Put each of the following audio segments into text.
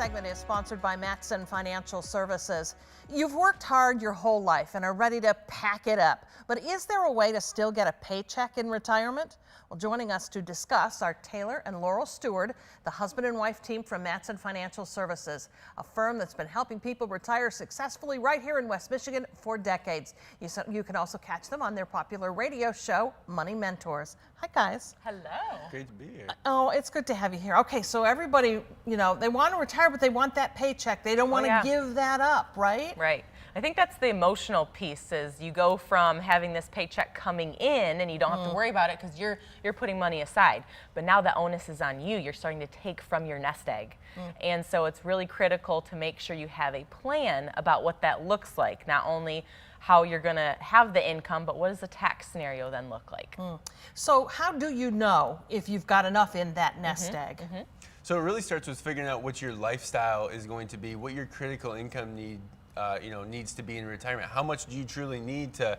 segment is sponsored by Mattson Financial Services. You've worked hard your whole life and are ready to pack it up, but is there a way to still get a paycheck in retirement? Well, joining us to discuss are Taylor and Laurel Steward, the husband and wife team from Mattson Financial Services, a firm that's been helping people retire successfully right here in West Michigan for decades. You can also catch them on their popular radio show, Money Mentors. Hi, guys. Hello. Great to be here. Oh, it's good to have you here. Okay, so everybody, you know, they want to retire, but they want that paycheck. They don't want to give that up, right? Right. I think that's the emotional piece, is you go from having this paycheck coming in and you don't have to worry about it because you're putting money aside. But now the onus is on you. You're starting to take from your nest egg. And so it's really critical to make sure you have a plan about what that looks like. Not only how you're going to have the income, but what does the tax scenario then look like? So how do you know if you've got enough in that nest egg? So it really starts with figuring out what your lifestyle is going to be, what your critical income needs to be in retirement. How much do you truly need to,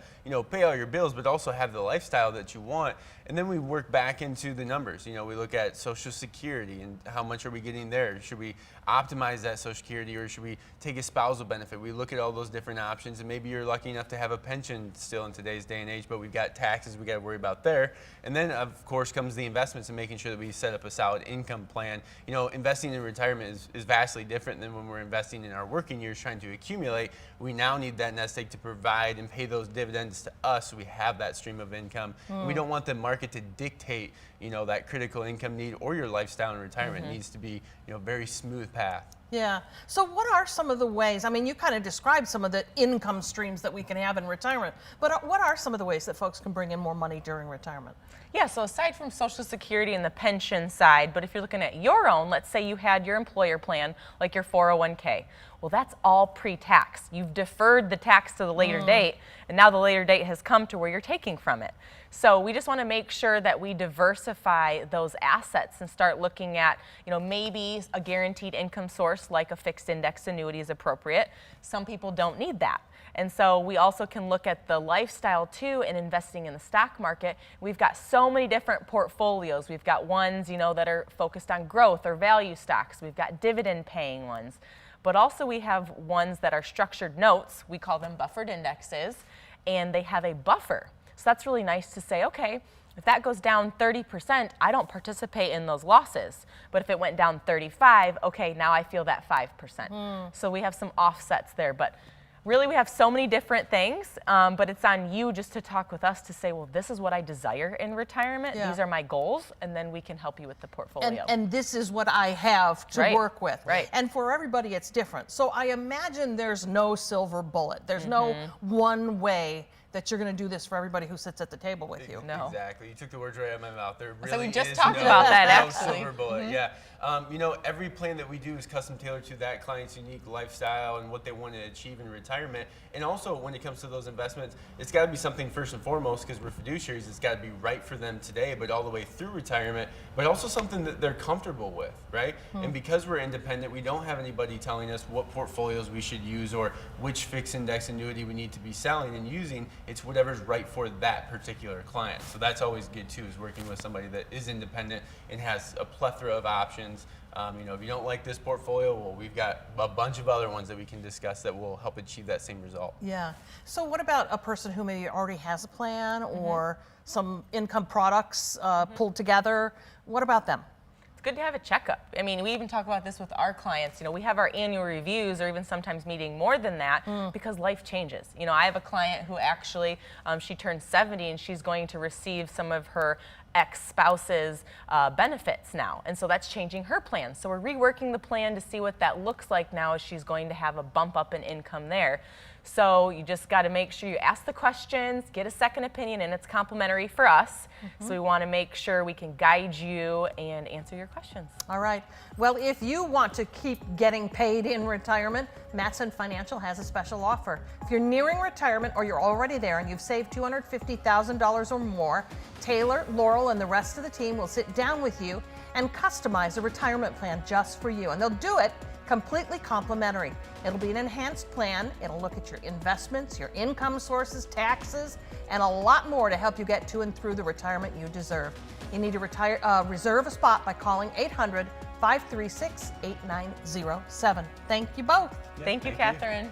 pay all your bills, but also have the lifestyle that you want? And then we work back into the numbers. We look at Social Security and how much are we getting there? Should we optimize that Social Security, or should we take a spousal benefit? We look at all those different options, and maybe you're lucky enough to have a pension still in today's day and age, but we've got taxes we got to worry about there. And then of course comes the investments and making sure that we set up a solid income plan. Investing in retirement is vastly different than when we're investing in our working years trying to accumulate. We now need that nest egg to provide and pay those dividends to us, so we have that stream of income. We don't want the market to dictate, that critical income need or your lifestyle in retirement. It needs to be, very smooth path. Yeah. So what are some of the ways, I mean, you kind of described some of the income streams that we can have in retirement, but what are some of the ways that folks can bring in more money during retirement? Yeah, so aside from Social Security and the pension side, but if you're looking at your own, let's say you had your employer plan, like your 401k. Well, that's all pre-tax. You've deferred the tax to the later date, and now the later date has come to where you're taking from it. So we just want to make sure that we diversify those assets and start looking at, maybe a guaranteed income source like a fixed index annuity is appropriate. Some people don't need that. And so we also can look at the lifestyle too and investing in the stock market. We've got so many different portfolios. We've got ones, that are focused on growth or value stocks. We've got dividend paying ones. But also we have ones that are structured notes. We call them buffered indexes, and they have a buffer. So that's really nice to say, okay, if that goes down 30%, I don't participate in those losses. But if it went down 35, okay, now I feel that 5%. So we have some offsets there. But really, we have so many different things, but it's on you just to talk with us to say, well, this is what I desire in retirement. These are my goals, and then we can help you with the portfolio. And this is what I have to work with. Right. And for everybody, it's different. So I imagine there's no silver bullet. There's no one way that you're going to do this for everybody who sits at the table with you. No. Exactly. You took the words right out of my mouth. There really So we just is talked about that, actually. silver bullet. Yeah. Every plan that we do is custom tailored to that client's unique lifestyle and what they want to achieve in retirement. And also, when it comes to those investments, it's got to be something first and foremost, because we're fiduciaries, it's got to be right for them today, but all the way through retirement, but also something that they're comfortable with, right? And because we're independent, we don't have anybody telling us what portfolios we should use or which fixed index annuity we need to be selling and using. It's whatever's right for that particular client. So that's always good too, is working with somebody that is independent and has a plethora of options. If you don't like this portfolio, well, we've got a bunch of other ones that we can discuss that will help achieve that same result. Yeah. So what about a person who maybe already has a plan or some income products pulled together? What about them? It's good to have a checkup. I mean, we even talk about this with our clients. We have our annual reviews, or even sometimes meeting more than that, because life changes. I have a client who actually, she turned 70 and she's going to receive some of her ex-spouse's benefits now. And so that's changing her plan. So we're reworking the plan to see what that looks like now, as she's going to have a bump up in income there. So you just got to make sure you ask the questions, get a second opinion, and it's complimentary for us. So we want to make sure we can guide you and answer your questions. All right. Well, if you want to keep getting paid in retirement, Mattson Financial has a special offer. If you're nearing retirement or you're already there and you've saved $250,000 or more, Taylor, Laurel, and the rest of the team will sit down with you and customize a retirement plan just for you. And they'll do it completely complimentary. It'll be an enhanced plan. It'll look at your investments, your income sources, taxes, and a lot more to help you get to and through the retirement you deserve. You need to reserve a spot by calling 800 536-8907. Thank you both. Yeah, Thank you, thank you. Catherine.